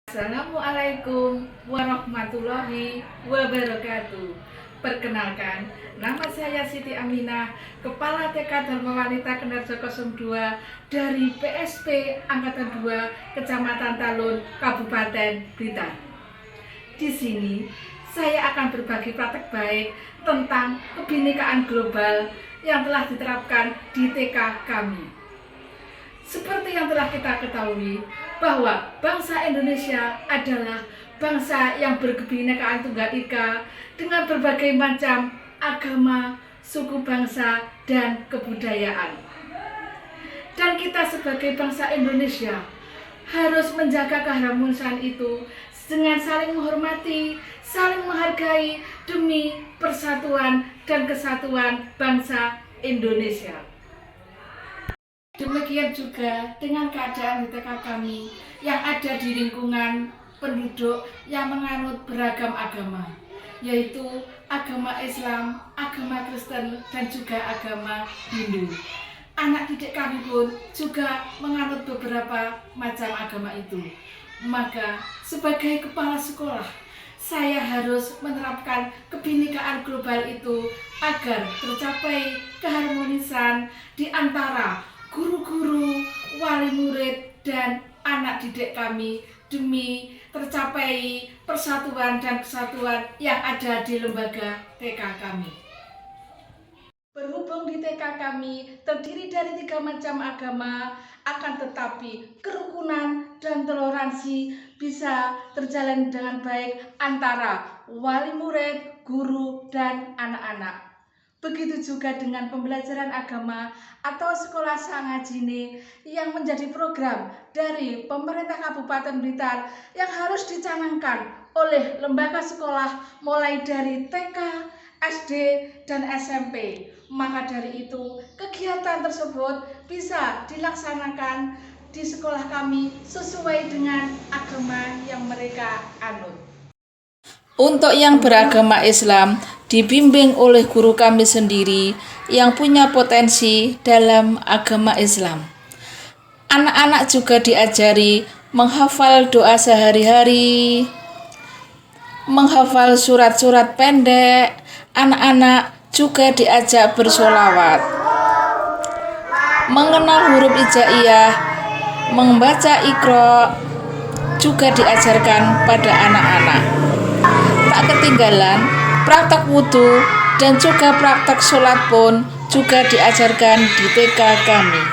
Assalamualaikum warahmatullahi wabarakatuh. Perkenalkan, nama saya Siti Aminah, Kepala TK Dharma Wanita Kenarjo 02 dari PSP Angkatan 2 Kecamatan Talun, Kabupaten Blitar. Di sini saya akan berbagi praktek baik tentang kebinekaan global yang telah diterapkan di TK kami. Seperti yang telah kita ketahui, bahwa bangsa Indonesia adalah bangsa yang berkebinekaan tunggal ika dengan berbagai macam agama, suku bangsa, dan kebudayaan. Dan kita sebagai bangsa Indonesia harus menjaga keharmonisan itu dengan saling menghormati, saling menghargai demi persatuan dan kesatuan bangsa Indonesia. Demikian juga dengan keadaan di TK kami yang ada di lingkungan penduduk yang menganut beragam agama, yaitu agama Islam, agama Kristen, dan juga agama Hindu. Anak didik kami pun juga menganut beberapa macam agama itu. Maka sebagai kepala sekolah, saya harus menerapkan kebinekaan global itu agar tercapai keharmonisan di antara guru-guru, wali murid, dan anak didik kami demi tercapai persatuan dan kesatuan yang ada di lembaga TK kami. Berhubung di TK kami terdiri dari 3 macam agama, akan tetapi kerukunan dan toleransi bisa terjalin dengan baik antara wali murid, guru, dan anak-anak. Begitu juga dengan pembelajaran agama atau sekolah sangajine yang menjadi program dari pemerintah Kabupaten Blitar yang harus dicanangkan oleh lembaga sekolah mulai dari TK, SD, dan SMP. Maka dari itu, kegiatan tersebut bisa dilaksanakan di sekolah kami sesuai dengan agama yang mereka anut. Untuk yang beragama Islam, dibimbing oleh guru kami sendiri yang punya potensi dalam agama Islam. Anak-anak juga diajari menghafal doa sehari-hari, menghafal surat-surat pendek. Anak-anak juga diajak bersolawat, mengenal huruf hijaiyah, membaca Iqra, juga diajarkan pada anak-anak. Tak ketinggalan, praktek wudhu dan juga praktek sholat pun juga diajarkan di TK kami.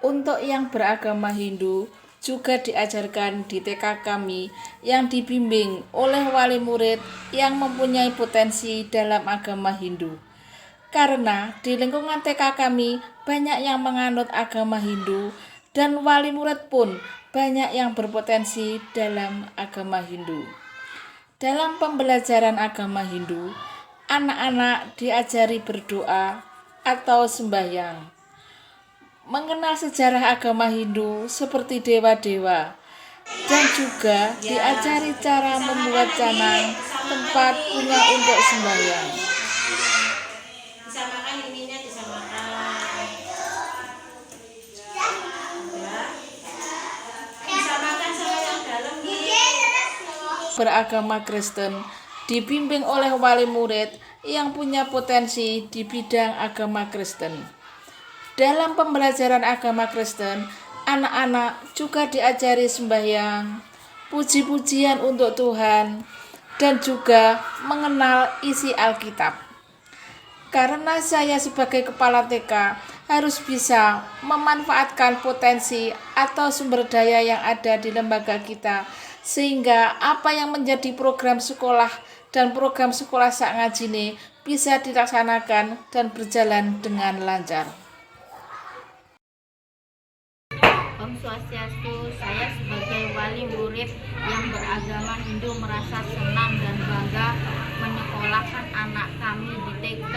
Untuk yang beragama Hindu juga diajarkan di TK kami yang dibimbing oleh wali murid yang mempunyai potensi dalam agama Hindu. Karena di lingkungan TK kami banyak yang menganut agama Hindu dan wali murid pun banyak yang berpotensi dalam agama Hindu. Dalam pembelajaran agama Hindu, anak-anak diajari berdoa atau sembahyang, mengenal sejarah agama Hindu seperti dewa-dewa, dan juga diajari cara membuat canang, tempat bunga untuk sembahyang. Beragama Kristen dibimbing oleh wali murid yang punya potensi di bidang agama Kristen. Dalam pembelajaran agama Kristen, anak-anak juga diajari sembahyang, puji-pujian untuk Tuhan, dan juga mengenal isi Alkitab. Karena saya sebagai kepala TK harus bisa memanfaatkan potensi atau sumber daya yang ada di lembaga kita, sehingga apa yang menjadi program sekolah dan program sekolah sak ngajine bisa dilaksanakan dan berjalan dengan lancar. Om Swastiastu, saya sebagai wali murid yang beragama Hindu merasa senang dan bangga menyekolahkan anak kami di TK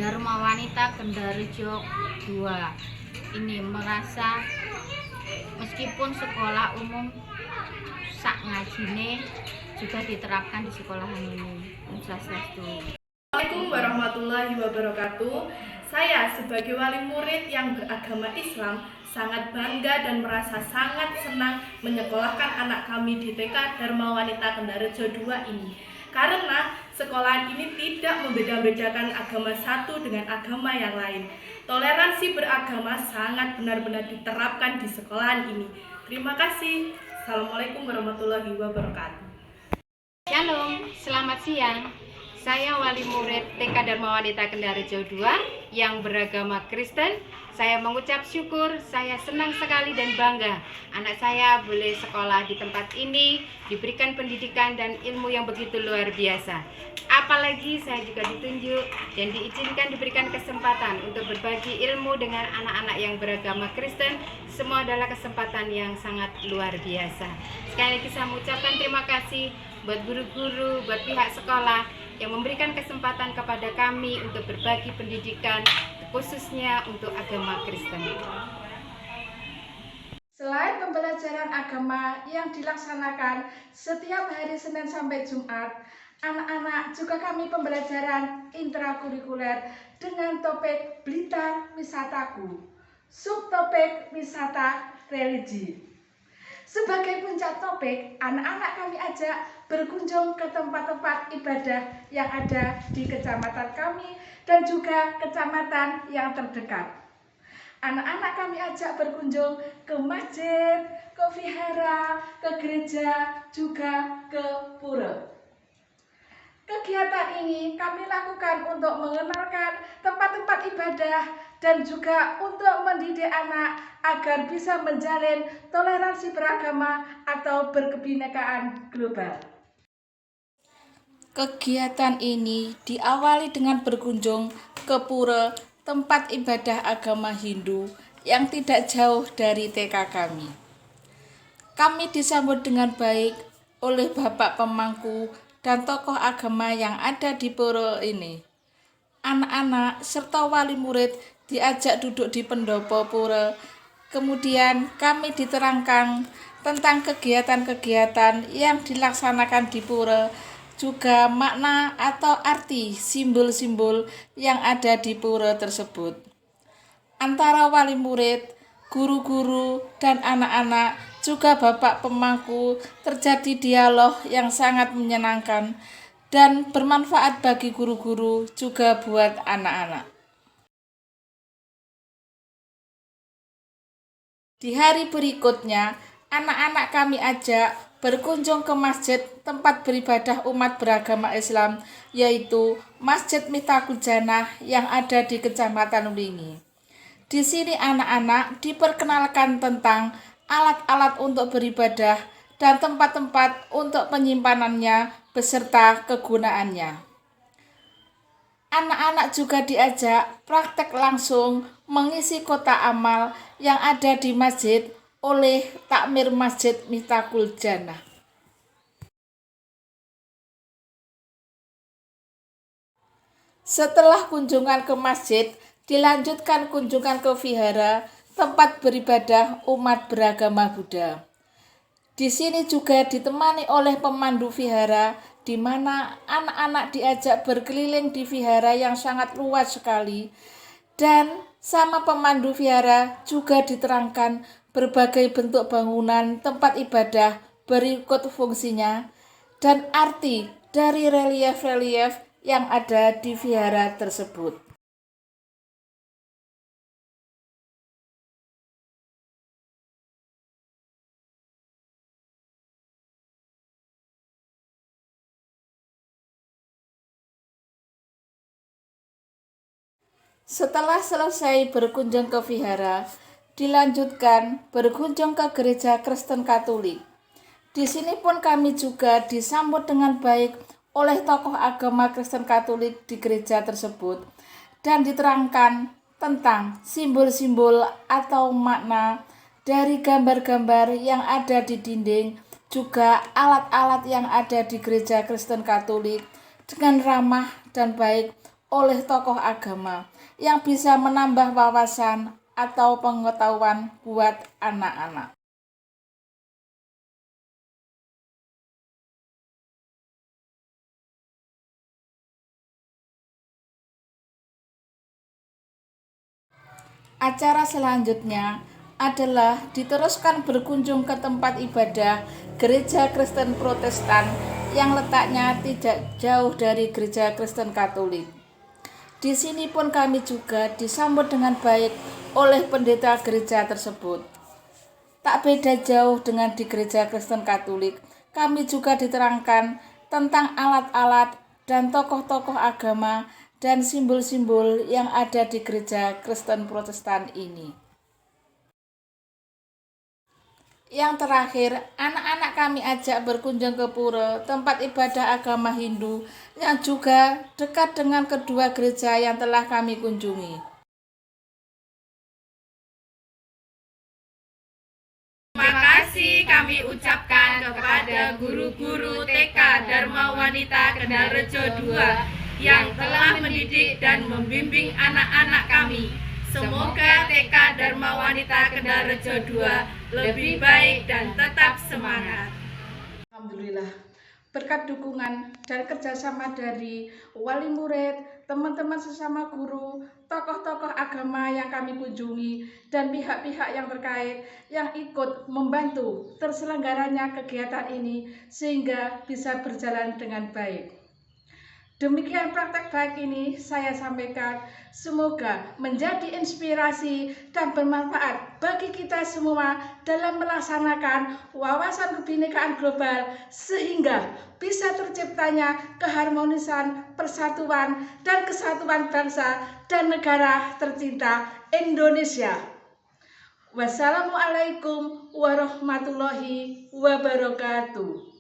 Dharma Wanita Kendarejo 2. Ini merasa meskipun sekolah umum sak ngajine juga diterapkan di sekolahan ini. Om Swastiastu. Assalamualaikum warahmatullahi wabarakatuh. Saya sebagai wali murid yang beragama Islam sangat bangga dan merasa sangat senang menyekolahkan anak kami di TK Dharma Wanita Kendarejo 2 ini. Karena sekolah ini tidak membeda-bedakan agama satu dengan agama yang lain. Toleransi beragama sangat benar-benar diterapkan di sekolahan ini. Terima kasih. Assalamualaikum warahmatullahi wabarakatuh. Shalom, selamat siang. Saya wali murid TK Dharma Wanita Kendarejo 2 yang beragama Kristen. Saya mengucap syukur, saya senang sekali dan bangga anak saya boleh sekolah di tempat ini, diberikan pendidikan dan ilmu yang begitu luar biasa. Apalagi saya juga ditunjuk dan diizinkan diberikan kesempatan untuk berbagi ilmu dengan anak-anak yang beragama Kristen. Semua adalah kesempatan yang sangat luar biasa. Sekali lagi saya mengucapkan terima kasih buat guru-guru, buat pihak sekolah yang memberikan kesempatan kepada kami untuk berbagi pendidikan, khususnya untuk agama Kristen. Selain pembelajaran agama yang dilaksanakan setiap hari Senin sampai Jumat, anak-anak juga kami pembelajaran intrakurikuler dengan topik Blitar Wisataku, subtopik wisata religi. Sebagai puncak topik, anak-anak kami ajak berkunjung ke tempat-tempat ibadah yang ada di kecamatan kami dan juga kecamatan yang terdekat. Anak-anak kami ajak berkunjung ke masjid, ke vihara, ke gereja, juga ke pura. Kegiatan ini kami lakukan untuk mengenalkan tempat-tempat ibadah dan juga untuk mendidik anak agar bisa menjalin toleransi beragama atau berkebinekaan global. Kegiatan ini diawali dengan berkunjung ke pura, tempat ibadah agama Hindu yang tidak jauh dari TK kami. Kami disambut dengan baik oleh Bapak Pemangku dan tokoh agama yang ada di pura ini. Anak-anak serta wali murid diajak duduk di pendopo pura. Kemudian kami diterangkan tentang kegiatan-kegiatan yang dilaksanakan di pura, juga makna atau arti simbol-simbol yang ada di pura tersebut. Antara wali murid, guru-guru, dan anak-anak, juga Bapak Pemangku, terjadi dialog yang sangat menyenangkan dan bermanfaat bagi guru-guru, juga buat anak-anak. Di hari berikutnya, anak-anak kami ajak berkunjung ke masjid tempat beribadah umat beragama Islam, yaitu Masjid Miftakul Janah yang ada di Kecamatan Wlingi. Di sini anak-anak diperkenalkan tentang alat-alat untuk beribadah dan tempat-tempat untuk penyimpanannya beserta kegunaannya. Anak-anak juga diajak praktek langsung mengisi kotak amal yang ada di masjid oleh takmir Masjid Miftakul Janah. Setelah kunjungan ke masjid, dilanjutkan kunjungan ke vihara, tempat beribadah umat beragama Buddha. Di sini juga ditemani oleh pemandu vihara, di mana anak-anak diajak berkeliling di vihara yang sangat luas sekali. Dan sama pemandu vihara juga diterangkan berbagai bentuk bangunan tempat ibadah berikut fungsinya dan arti dari relief-relief yang ada di vihara tersebut. Setelah selesai berkunjung ke vihara, dilanjutkan berkunjung ke gereja Kristen Katolik. Di sini pun kami juga disambut dengan baik oleh tokoh agama Kristen Katolik di gereja tersebut dan diterangkan tentang simbol-simbol atau makna dari gambar-gambar yang ada di dinding, juga alat-alat yang ada di gereja Kristen Katolik dengan ramah dan baik oleh tokoh agama yang bisa menambah wawasan atau pengetahuan buat anak-anak. Acara selanjutnya adalah diteruskan berkunjung ke tempat ibadah gereja Kristen Protestan yang letaknya tidak jauh dari gereja Kristen Katolik. Di sini pun kami juga disambut dengan baik oleh pendeta gereja tersebut. Tak beda jauh dengan di gereja Kristen Katolik, kami juga diterangkan tentang alat-alat dan tokoh-tokoh agama dan simbol-simbol yang ada di gereja Kristen Protestan ini. Yang terakhir, anak-anak kami ajak berkunjung ke pura, tempat ibadah agama Hindu yang juga dekat dengan kedua gereja yang telah kami kunjungi. Terima kasih kami ucapkan kepada guru-guru TK Dharma Wanita Kendal-Rejo II yang telah mendidik dan membimbing anak-anak kami. Semoga TK Dharma Wanita Kendal-Rejo II lebih baik dan tetap semangat. Alhamdulillah, berkat dukungan dan kerjasama dari wali murid, teman-teman sesama guru, tokoh-tokoh agama yang kami kunjungi, dan pihak-pihak yang terkait yang ikut membantu terselenggaranya kegiatan ini sehingga bisa berjalan dengan baik. Demikian praktek baik ini saya sampaikan, semoga menjadi inspirasi dan bermanfaat bagi kita semua dalam melaksanakan wawasan kebinekaan global sehingga bisa terciptanya keharmonisan, persatuan, dan kesatuan bangsa dan negara tercinta Indonesia. Wassalamualaikum warahmatullahi wabarakatuh.